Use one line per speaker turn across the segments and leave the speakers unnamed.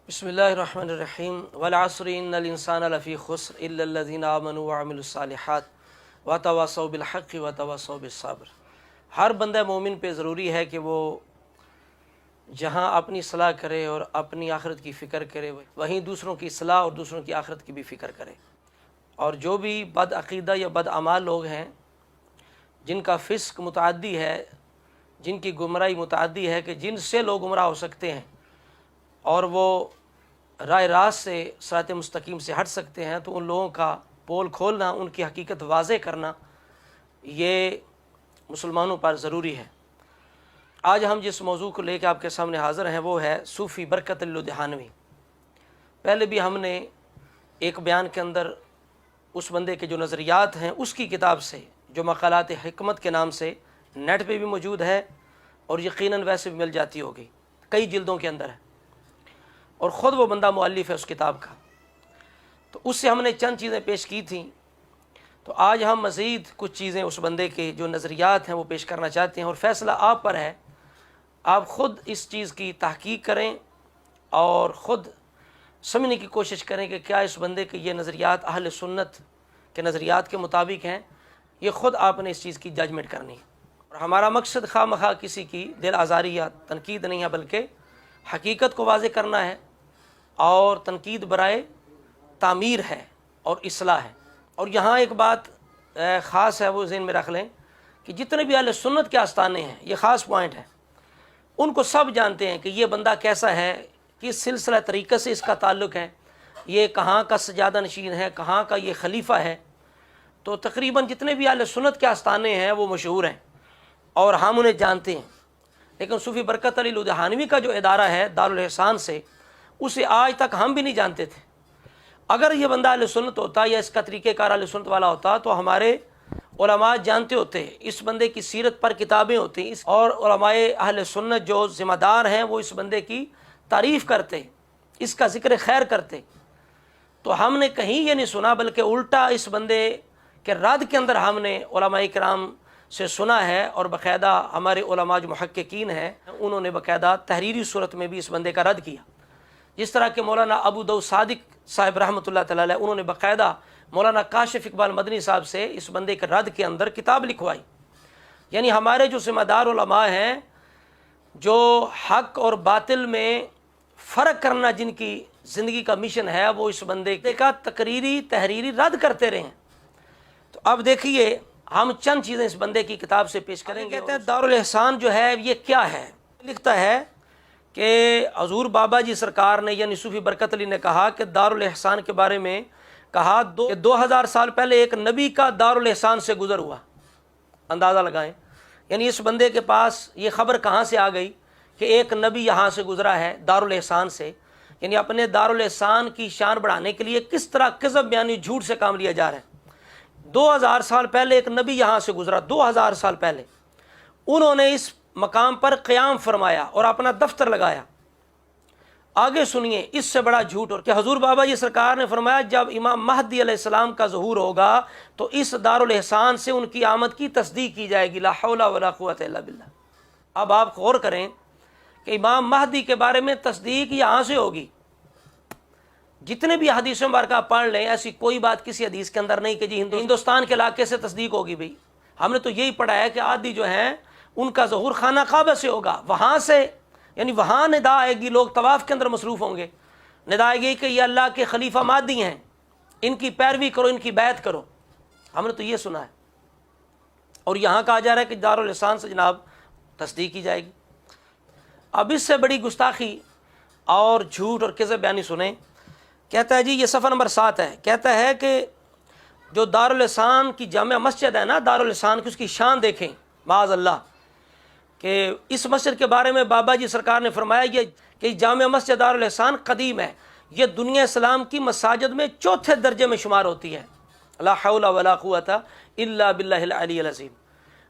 بسم اللہ الرحمن الرحیم والعصر ان الانسان لفی خسر الا الذین آمنوا وعملوا الصالحات وتواصوا بالحق وتواصوا بالصبر۔ ہر بندہ مومن پہ ضروری ہے کہ وہ جہاں اپنی اصلاح کرے اور اپنی آخرت کی فکر کرے، وہیں دوسروں کی اصلاح اور دوسروں کی آخرت کی بھی فکر کرے۔ اور جو بھی بد عقیدہ یا بد اعمال لوگ ہیں، جن کا فسق متعدی ہے، جن کی گمراہی متعدی ہے کہ جن سے لوگ گمراہ ہو سکتے ہیں اور وہ راہ راست سے صراط مستقیم سے ہٹ سکتے ہیں، تو ان لوگوں کا پول کھولنا، ان کی حقیقت واضح کرنا، یہ مسلمانوں پر ضروری ہے۔ آج ہم جس موضوع کو لے کے آپ کے سامنے حاضر ہیں وہ ہے صوفی برکت علی لدھیانوی۔ پہلے بھی ہم نے ایک بیان کے اندر اس بندے کے جو نظریات ہیں اس کی کتاب سے، جو مقالات حکمت کے نام سے نیٹ پہ بھی موجود ہے اور یقیناً ویسے بھی مل جاتی ہوگی، کئی جلدوں کے اندر ہے، اور خود وہ بندہ مؤلف ہے اس کتاب کا، تو اس سے ہم نے چند چیزیں پیش کی تھیں۔ تو آج ہم مزید کچھ چیزیں اس بندے کے جو نظریات ہیں وہ پیش کرنا چاہتے ہیں، اور فیصلہ آپ پر ہے، آپ خود اس چیز کی تحقیق کریں اور خود سمجھنے کی کوشش کریں کہ کیا اس بندے کے یہ نظریات اہل سنت کے نظریات کے مطابق ہیں۔ یہ خود آپ نے اس چیز کی ججمنٹ کرنی ہے، اور ہمارا مقصد خواہ مخواہ کسی کی دل آزاری یا تنقید نہیں ہے، بلکہ حقیقت کو واضح کرنا ہے، اور تنقید برائے تعمیر ہے اور اصلاح ہے۔ اور یہاں ایک بات خاص ہے، وہ ذہن میں رکھ لیں کہ جتنے بھی اہل سنت کے آستانے ہیں، یہ خاص پوائنٹ ہے، ان کو سب جانتے ہیں کہ یہ بندہ کیسا ہے، کس سلسلہ طریقے سے اس کا تعلق ہے، یہ کہاں کا سجادہ نشین ہے، کہاں کا یہ خلیفہ ہے۔ تو تقریباً جتنے بھی اہل سنت کے آستانے ہیں وہ مشہور ہیں اور ہم انہیں جانتے ہیں، لیکن صوفی برکت علی لدھیانوی کا جو ادارہ ہے دارالاحسان سے، اسے آج تک ہم بھی نہیں جانتے تھے۔ اگر یہ بندہ اہل سنت ہوتا یا اس کا طریقہ کار اہل سنت والا ہوتا تو ہمارے علماء جانتے ہوتے، اس بندے کی سیرت پر کتابیں ہوتی، اور علماء اہل سنت جو ذمہ دار ہیں وہ اس بندے کی تعریف کرتے، اس کا ذکر خیر کرتے۔ تو ہم نے کہیں یہ نہیں سنا، بلکہ الٹا اس بندے کے رد کے اندر ہم نے علماء کرام سے سنا ہے، اور باقاعدہ ہمارے علماء جو محققین ہیں انہوں نے باقاعدہ تحریری صورت میں بھی اس بندے کا رد کیا۔ جس طرح کہ مولانا ابو داؤد صادق صاحب رحمۃ اللہ تعالی علیہ، انہوں نے باقاعدہ مولانا کاشف اقبال مدنی صاحب سے اس بندے کے رد کے اندر کتاب لکھوائی۔ یعنی ہمارے جو ذمہ دار علماء ہیں، جو حق اور باطل میں فرق کرنا جن کی زندگی کا مشن ہے، وہ اس بندے کا تقریری تحریری رد کرتے رہے ہیں۔ تو اب دیکھیے ہم چند چیزیں اس بندے کی کتاب سے پیش کریں گے۔ کہتے ہیں دارالاحسان جو ہے یہ کیا ہے؟ لکھتا ہے کہ حضور بابا جی سرکار نے، یعنی صوفی برکت علی نے کہا کہ دارالاحسان کے بارے میں کہا 2000 سال پہلے ایک نبی کا دارالاحسان سے گزر ہوا۔ اندازہ لگائیں، یعنی اس بندے کے پاس یہ خبر کہاں سے آ گئی کہ ایک نبی یہاں سے گزرا ہے دارالاحسان سے۔ یعنی اپنے دارالاحسان کی شان بڑھانے کے لیے کس طرح کذب یعنی جھوٹ سے کام لیا جا رہا ہے۔ 2000 سال پہلے ایک نبی یہاں سے گزرا، 2000 سال پہلے انہوں نے اس مقام پر قیام فرمایا اور اپنا دفتر لگایا۔ آگے سنیے اس سے بڑا جھوٹ، اور کہ حضور بابا جی سرکار نے فرمایا جب امام مہدی علیہ السلام کا ظہور ہوگا تو اس دارالاحسان سے ان کی آمد کی تصدیق کی جائے گی، لا حول ولا قوت الا باللہ۔ اب آپ غور کریں کہ امام مہدی کے بارے میں تصدیق یہاں سے ہوگی۔ جتنے بھی حدیثوں مبارکہ پڑھ لیں، ایسی کوئی بات کسی حدیث کے اندر نہیں کہ جی ہندوستان کے علاقے سے تصدیق ہوگی۔ بھئی ہم نے تو یہی پڑھا ہے کہ عادی جو ہیں ان کا ظہور خانہ کعبہ سے ہوگا، وہاں سے، یعنی وہاں ندا آئے گی، لوگ طواف کے اندر مصروف ہوں گے، ندا آئے گی کہ یہ اللہ کے خلیفہ مہدی ہیں، ان کی پیروی کرو، ان کی بیعت کرو۔ ہم نے تو یہ سنا ہے، اور یہاں کہا جا رہا ہے کہ دارالاحسان سے جناب تصدیق کی جائے گی۔ اب اس سے بڑی گستاخی اور جھوٹ اور کذب بیانی سنیں۔ کہتا ہے جی یہ صفحہ نمبر 7 ہے، کہتا ہے کہ جو دارالاحسان کی جامع مسجد ہے نا، دارالاحسان کی اس کی شان دیکھیں، معاذ اللہ، کہ اس مسجد کے بارے میں بابا جی سرکار نے فرمایا یہ کہ جامع مسجد دارالاحسان قدیم ہے، یہ دنیا اسلام کی مساجد میں چوتھے درجے میں شمار ہوتی ہے، لا حول ولا قوت الا باللہ العلی العظیم۔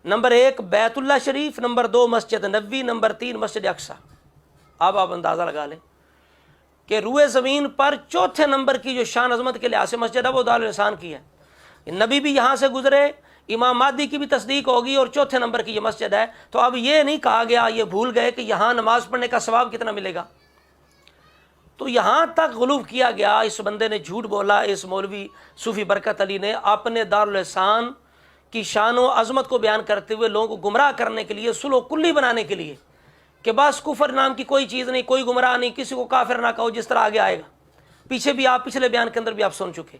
نمبر 1 بیت اللہ شریف، نمبر 2 مسجد نبوی، نمبر 3 مسجد اقصی۔ اب آپ اندازہ لگا لیں کہ روئے زمین پر چوتھے نمبر کی جو شان عظمت کے لحاظ سے مسجد ہے وہ دارالاحسان کی ہے۔ نبی بھی یہاں سے گزرے، امام مہدی کی بھی تصدیق ہوگی، اور چوتھے نمبر کی یہ مسجد ہے۔ تو اب یہ نہیں کہا گیا، یہ بھول گئے کہ یہاں نماز پڑھنے کا ثواب کتنا ملے گا۔ تو یہاں تک غلو کیا گیا، اس بندے نے جھوٹ بولا، اس مولوی صوفی برکت علی نے اپنے دارالحسان کی شان و عظمت کو بیان کرتے ہوئے لوگوں کو گمراہ کرنے کے لیے، سلو کلی بنانے کے لیے کہ بس کفر نام کی کوئی چیز نہیں، کوئی گمراہ نہیں، کسی کو کافر نہ کہو، جس طرح آگے آئے گا، پیچھے بھی آپ پچھلے بیان کے اندر بھی آپ سن چکے۔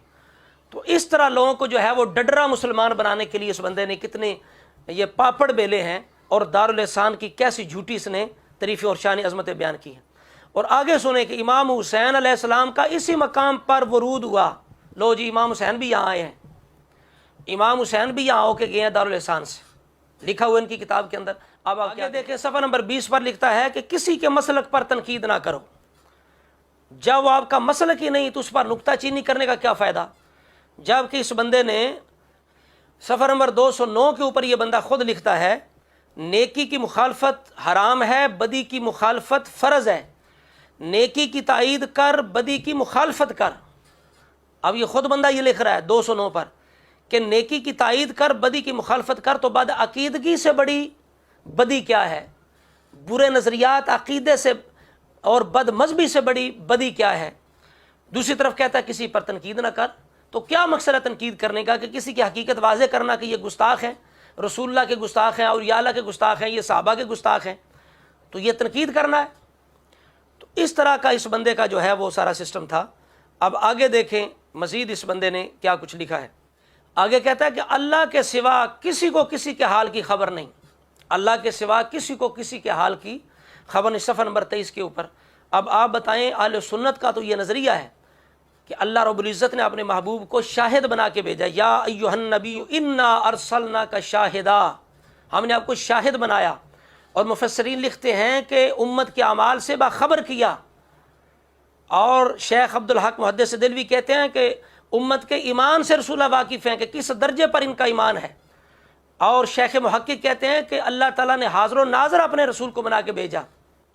تو اس طرح لوگوں کو جو ہے وہ ڈڈرا مسلمان بنانے کے لیے اس بندے نے کتنے یہ پاپڑ بیلے ہیں، اور دارالحسان کی کیسی جھوٹی اس نے تعریف اور شان عظمتیں بیان کی ہیں۔ اور آگے سنیں کہ امام حسین علیہ السلام کا اسی مقام پر ورود ہوا۔ لو جی، امام حسین بھی یہاں آئے ہیں، امام حسین بھی یہاں ہو کے گئے ہیں دارالحسان سے، لکھا ہوا ان کی کتاب کے اندر۔ اب آپ کیا دیکھیں، صفحہ نمبر 20 پر لکھتا ہے کہ کسی کے مسلک پر تنقید نہ کرو، جب آپ کا مسلک ہی نہیں تو اس پر نکتہ چینی کرنے کا کیا فائدہ۔ جبکہ اس بندے نے صفحہ نمبر 209 کے اوپر یہ بندہ خود لکھتا ہے، نیکی کی مخالفت حرام ہے، بدی کی مخالفت فرض ہے، نیکی کی تائید کر، بدی کی مخالفت کر۔ اب یہ خود بندہ یہ لکھ رہا ہے 209 پر کہ نیکی کی تائید کر، بدی کی مخالفت کر، تو بد عقیدگی سے بڑی بدی کیا ہے، برے نظریات عقیدے سے اور بد مذہبی سے بڑی بدی کیا ہے۔ دوسری طرف کہتا ہے کسی پر تنقید نہ کر، تو کیا مقصد ہے تنقید کرنے کا، کہ کسی کی حقیقت واضح کرنا کہ یہ گستاخ ہیں، رسول اللہ کے گستاخ ہیں، اولیاء اللہ کے گستاخ ہیں، یہ صحابہ کے گستاخ ہیں، تو یہ تنقید کرنا ہے۔ تو اس طرح کا اس بندے کا جو ہے وہ سارا سسٹم تھا۔ اب آگے دیکھیں مزید اس بندے نے کیا کچھ لکھا ہے۔ آگے کہتا ہے کہ اللہ کے سوا کسی کو کسی کے حال کی خبر نہیں، اللہ کے سوا کسی کو کسی کے حال کی خبر نہیں، صفحہ نمبر 23 کے اوپر۔ اب آپ بتائیں، اہل سنت کا تو یہ نظریہ ہے کہ اللہ رب العزت نے اپنے محبوب کو شاہد بنا کے بھیجا، یا ایھا النبی انا ارسلناک شاہدا، ہم نے آپ کو شاہد بنایا۔ اور مفسرین لکھتے ہیں کہ امت کے اعمال سے باخبر کیا۔ اور شیخ عبدالحق محدث دلوی کہتے ہیں کہ امت کے ایمان سے رسول اللہ واقف ہیں کہ کس درجے پر ان کا ایمان ہے۔ اور شیخ محقق کہتے ہیں کہ اللہ تعالیٰ نے حاضر و ناظر اپنے رسول کو بنا کے بھیجا،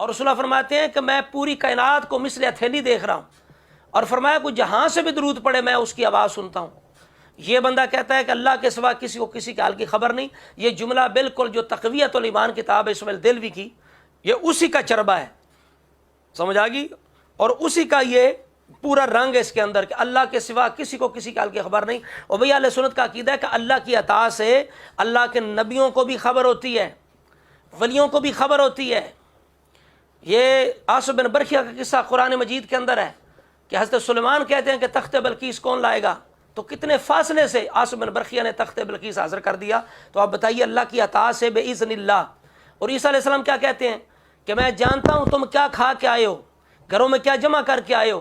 اور رسول اللہ فرماتے ہیں کہ میں پوری کائنات کو مثل ہتھیلی دیکھ رہا ہوں، اور فرمایا کوئی جہاں سے بھی درود پڑے میں اس کی آواز سنتا ہوں۔ یہ بندہ کہتا ہے کہ اللہ کے سوا کسی کو کسی کے حال کی خبر نہیں۔ یہ جملہ بالکل جو تقویت الایمان کتاب ہے اسماعیل دلوی کی، یہ اسی کا چربہ ہے، سمجھ آ گئی، اور اسی کا یہ پورا رنگ ہے اس کے اندر کہ اللہ کے سوا کسی کو کسی کے حال کی خبر نہیں۔ اور بھئی اہل سنت کا عقیدہ ہے کہ اللہ کی عطا سے اللہ کے نبیوں کو بھی خبر ہوتی ہے، ولیوں کو بھی خبر ہوتی ہے۔ یہ آصف بن برخیہ کا قصہ قرآن مجید کے اندر ہے کہ حضرت سلیمان کہتے ہیں کہ تخت بلقیس کون لائے گا، تو کتنے فاصلے سے آصف بن برخیہ نے تخت بلقیس حاضر کر دیا۔ تو آپ بتائیے، اللہ کی عطا سے بِإِذْنِ اللہ۔ اور عیسیٰ علیہ السلام کیا کہتے ہیں کہ میں جانتا ہوں تم کیا کھا کے آئے ہو، گھروں میں کیا جمع کر کے آئے ہو،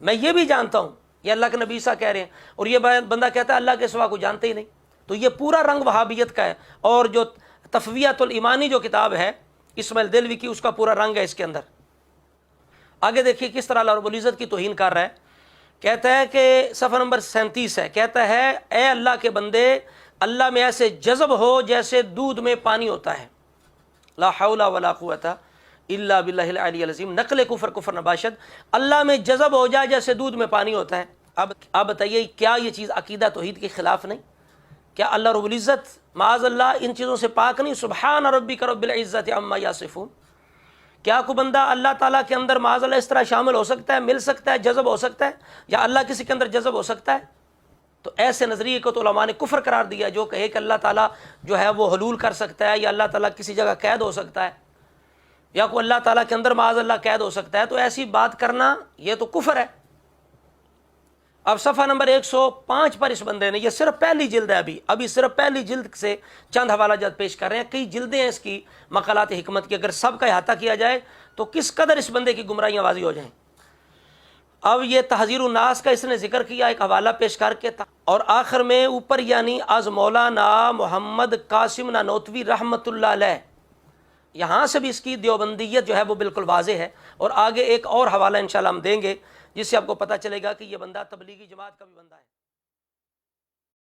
میں یہ بھی جانتا ہوں۔ یہ اللہ کے نبی عیسیٰ کہہ رہے ہیں، اور یہ بندہ کہتا ہے اللہ کے سوا کو جانتے ہی نہیں۔ تو یہ پورا رنگ وہابیت کا ہے، اور جو تفویت الایمانی جو کتاب ہے اسماعیل دلوی کی، اس کا پورا رنگ ہے اس کے اندر۔ آگے دیکھیے کس طرح اللہ رب العزت کی توہین کر رہا ہے۔ کہتا ہے کہ صفحہ نمبر 37 ہے، کہتا ہے اے اللہ کے بندے، اللہ میں ایسے جذب ہو جیسے دودھ میں پانی ہوتا ہے، لا حول ولا قوت الا باللہ العلی العظیم، نقل کفر نباشد، اللہ میں جذب ہو جائے جیسے دودھ میں پانی ہوتا ہے۔ اب بتائیے کیا یہ چیز عقیدہ توحید کے خلاف نہیں؟ کیا اللہ رب العزت معاذ اللہ ان چیزوں سے پاک نہیں؟ سبحان ربک رب العزت عما یصفون۔ کیا کوئی بندہ اللہ تعالیٰ کے اندر معاذ اللہ اس طرح شامل ہو سکتا ہے، مل سکتا ہے، جذب ہو سکتا ہے، یا اللہ کسی کے اندر جذب ہو سکتا ہے؟ تو ایسے نظریے کو تو علماء نے کفر قرار دیا، جو کہے کہ اللہ تعالیٰ جو ہے وہ حلول کر سکتا ہے، یا اللہ تعالیٰ کسی جگہ قید ہو سکتا ہے، یا کوئی اللہ تعالیٰ کے اندر معاذ اللہ قید ہو سکتا ہے، تو ایسی بات کرنا یہ تو کفر ہے۔ اب صفحہ نمبر 105 پر اس بندے نے، یہ صرف پہلی جلد ہے، ابھی صرف پہلی جلد سے چند حوالہ جات پیش کر رہے ہیں، کئی جلدیں ہیں اس کی مقالات حکمت کی، اگر سب کا احاطہ کیا جائے تو کس قدر اس بندے کی گمراہیاں واضح ہو جائیں۔ اب یہ تحذیر الناس کا اس نے ذکر کیا ایک حوالہ پیش کر کے، اور آخر میں اوپر یعنی از مولانا محمد قاسم نانوتوی رحمۃ اللہ علیہ، یہاں سے بھی اس کی دیوبندیت جو ہے وہ بالکل واضح ہے۔ اور آگے ایک اور حوالہ انشاءاللہ ہم دیں گے جس سے آپ کو پتہ چلے گا کہ یہ بندہ تبلیغی جماعت کا بھی بندہ ہے۔